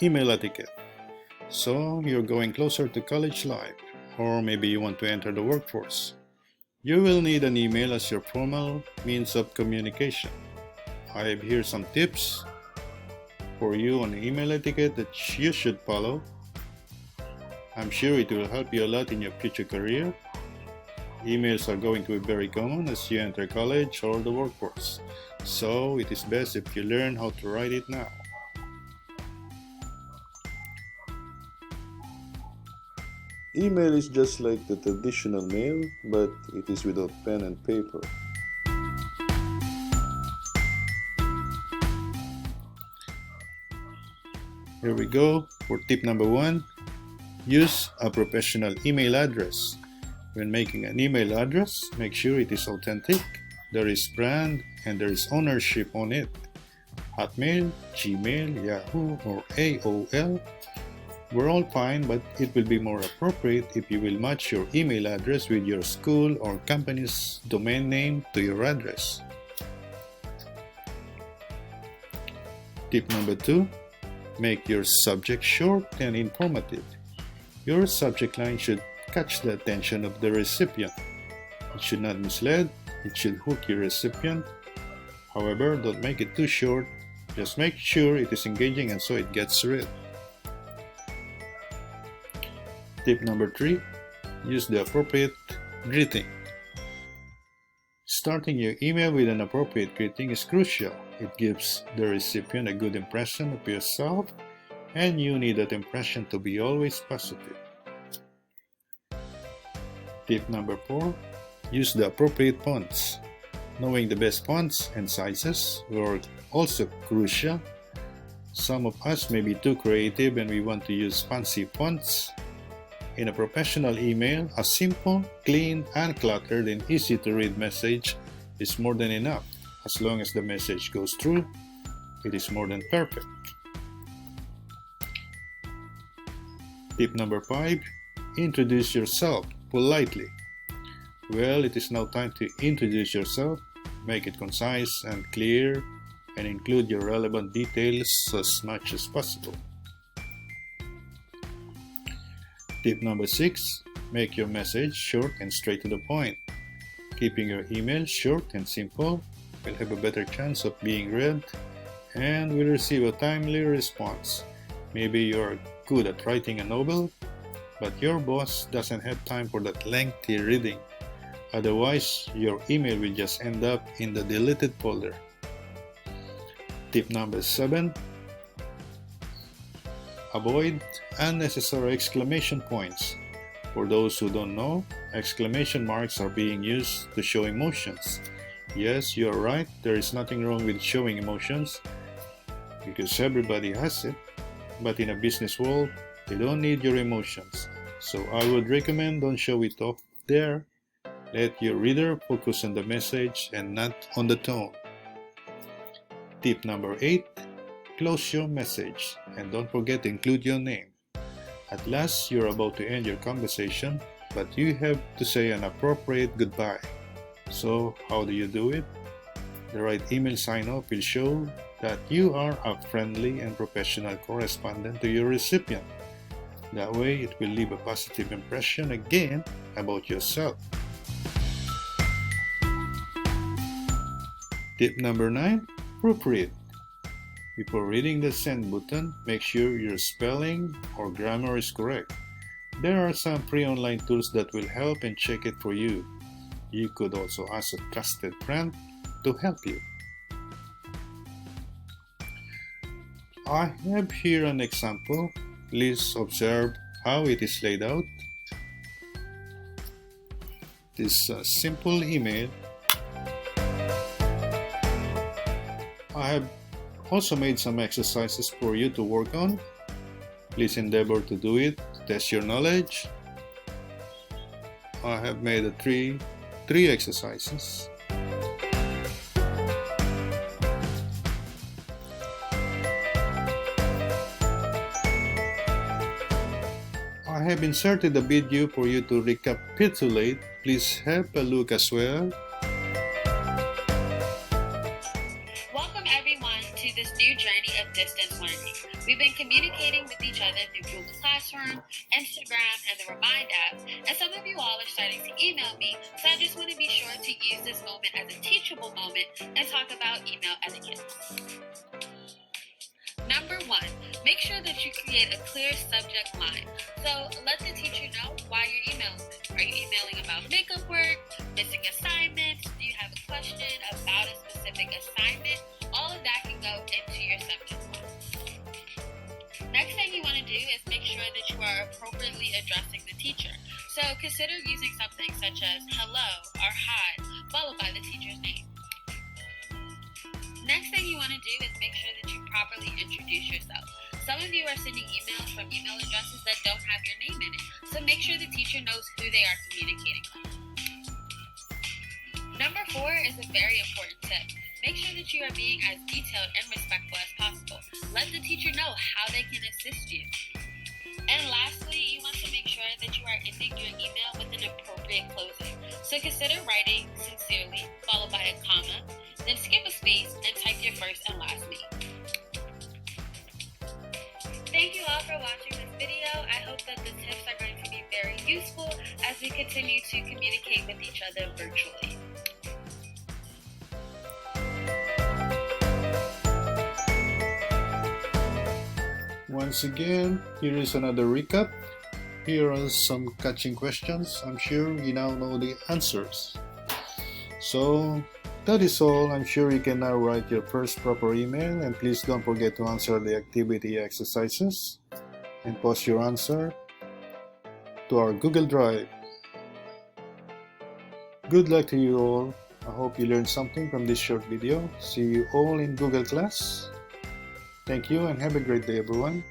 email etiquette. So you're going closer to college life, or maybe you want to enter the workforce. You will need an email as your formal means of communication. I have here some tips for you on email etiquette that you should follow. I'm sure it will help you a lot in your future career. Emails are going to be very common as you enter college or the workforce, so it is best if you learn how to write it now. Email is just like the traditional mail, but it is without pen and paper. Here we go for tip number 1. Use a professional email address. When making an email address, make sure it is authentic, there is brand, and there is ownership on it. Hotmail, Gmail, Yahoo, or AOL were all fine, but it will be more appropriate if you will match your email address with your school or company's domain name to your address. Tip number 2. Make your subject short and informative. Your subject line should catch the attention of the recipient. It should not mislead, it should hook your recipient. However, don't make it too short, just make sure it is engaging and so it gets read. Tip number 3. Use the appropriate greeting. Starting your email with an appropriate greeting is crucial. It gives the recipient a good impression of yourself, and you need that impression to be always positive. Tip number 4. Use the appropriate fonts. Knowing the best fonts and sizes are also crucial. Some of us may be too creative and we want to use fancy fonts. In a professional email, a simple, clean, uncluttered, and easy to read message is more than enough. As long as the message goes through, it is more than perfect. Tip number 5. Introduce yourself politely. Well, it is now time to introduce yourself. Make it concise and clear, and include your relevant details as much as possible. Tip number 6. Make your message short and straight to the point. Keeping your email short and simple will have a better chance of being read and will receive a timely response. Maybe you are good at writing a novel, but your boss doesn't have time for that lengthy reading. Otherwise, your email will just end up in the deleted folder. Tip number 7. Avoid unnecessary exclamation points. For those who don't know, exclamation marks are being used to show emotions. Yes, you are right, there is nothing wrong with showing emotions because everybody has it, but in a business world, they don't need your emotions. So I would recommend don't show it off there. Let your reader focus on the message and not on the tone. Tip number 8. Close your message and don't forget to include your name. At last, you're about to end your conversation, but you have to say an appropriate goodbye. So, how do you do it? The right email sign-off will show that you are a friendly and professional correspondent to your recipient. That way, it will leave a positive impression again about yourself. Tip number 9. Proofread. Before reading the send button, make sure your spelling or grammar is correct. There are some free online tools that will help and check it for you. You could also ask a trusted friend to help you. I have here an example. Please observe how it is laid out. This simple email. I have also made some exercises for you to work on. Please endeavor to do it to test your knowledge. I have made three exercises. I have inserted a video for you to recapitulate. Please have a look as well. Welcome everyone to this new journey of distance learning. We've been communicating communicating with each other through Google Classroom, Instagram, and the Remind app, and some of you all are starting to email me, so I just want to be sure to use this moment as a teachable moment and talk about email etiquette. Number 1, make sure that you create a clear subject line. So let the teacher know why you're emailing them. Are you emailing about makeup work, missing assignments? Do you have a question about a specific assignment? All of that can go into your subject line. Next thing you want to do is make sure that you are appropriately addressing the teacher. So consider using something such as hello or hi, followed by the teacher's name. Next thing you want to do is make sure that you properly introduce yourself. Some of you are sending emails from email addresses that don't have your name in it, so make sure the teacher knows who they are communicating with. Number 4 is a very important tip. Make sure that you are being as detailed and respectful as possible. Let the teacher know how they can assist you. And lastly, you want to make sure that you are ending your email with an appropriate closing. So consider writing sincerely, followed by a comma, then skip a space and type your first and last name. Thank you all for watching this video. I hope that the tips are going to be very useful as we continue to communicate with each other virtually. Once again, here is another recap. Here are some catching questions. I'm sure you now know the answers. So that is all. I'm sure you can now write your first proper email, and please don't forget to answer the activity exercises and post your answer to our Google Drive. Good luck to you all. I hope you learned something from this short video. See you all in Google class. Thank you and have a great day, everyone.